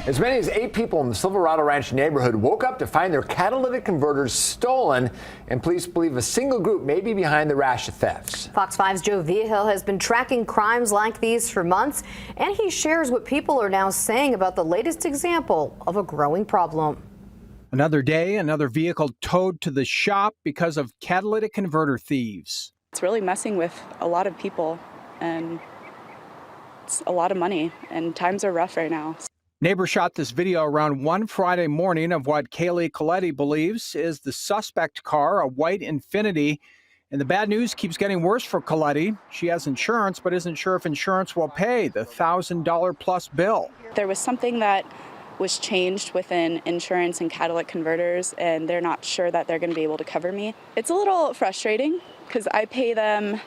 As many as 8 people in the Silverado Ranch neighborhood woke up to find their catalytic converters stolen, and police believe a single group may be behind the rash of thefts. Fox 5's Joe Vihil has been tracking crimes like these for months, and he shares what people are now saying about the latest example of a growing problem. Another day, another vehicle towed to the shop because of catalytic converter thieves. It's really messing with a lot of people, and it's a lot of money, and times are rough right now. Neighbors shot this video around 1 Friday morning of what Kaylee Coletti believes is the suspect car, a white Infiniti. And the bad news keeps getting worse for Coletti. She has insurance, but isn't sure if insurance will pay the $1,000 plus bill. There was something that was changed within insurance and catalytic converters, and they're not sure that they're going to be able to cover me. It's a little frustrating because I pay them,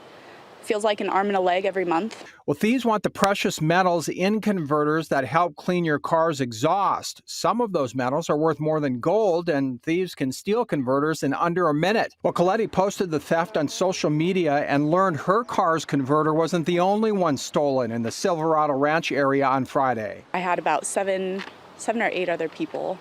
feels like an arm and a leg every month. Well, thieves want the precious metals in converters that help clean your car's exhaust. Some of those metals are worth more than gold, and thieves can steal converters in under a minute. Well, Coletti posted the theft on social media and learned her car's converter wasn't the only one stolen in the Silverado Ranch area on Friday. I had about seven or eight other people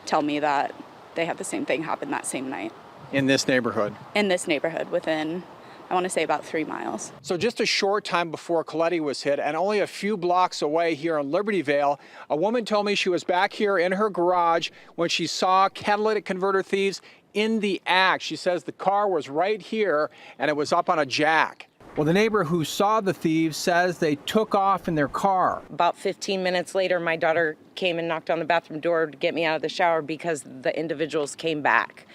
tell me that they had the same thing happen that same night. In this neighborhood? In this neighborhood, within, I want to say, about 3 miles. So just a short time before Coletti was hit, and only a few blocks away here in Libertyvale, a woman told me she was back here in her garage when she saw catalytic converter thieves in the act. She says the car was right here and it was up on a jack. Well, the neighbor who saw the thieves says they took off in their car. About 15 minutes later, my daughter came and knocked on the bathroom door to get me out of the shower because the individuals came back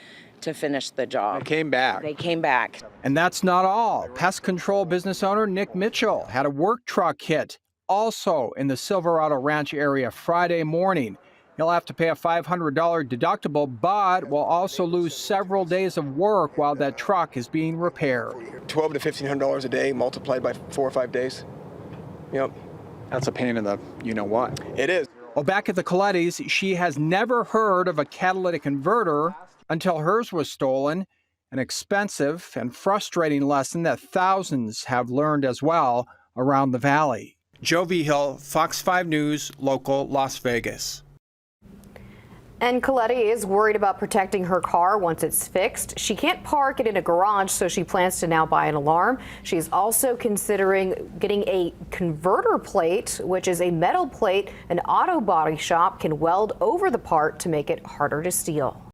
to finish the job. They came back. They came back. And that's not all. Pest control business owner Nick Mitchell had a work truck hit, also in the Silverado Ranch area Friday morning. He'll have to pay a $500 deductible, but will also lose several days of work while that truck is being repaired. $1,200 to $1,500 a day multiplied by 4 or 5 days. Yep. That's a pain in the you-know-what. It is. Well, back at the Colettis, she has never heard of a catalytic converter until hers was stolen. An expensive and frustrating lesson that thousands have learned as well around the valley. Joe Vihil, Fox 5 News, local Las Vegas. And Coletti is worried about protecting her car once it's fixed. She can't park it in a garage, so she plans to now buy an alarm. She's also considering getting a converter plate, which is a metal plate an auto body shop can weld over the part to make it harder to steal.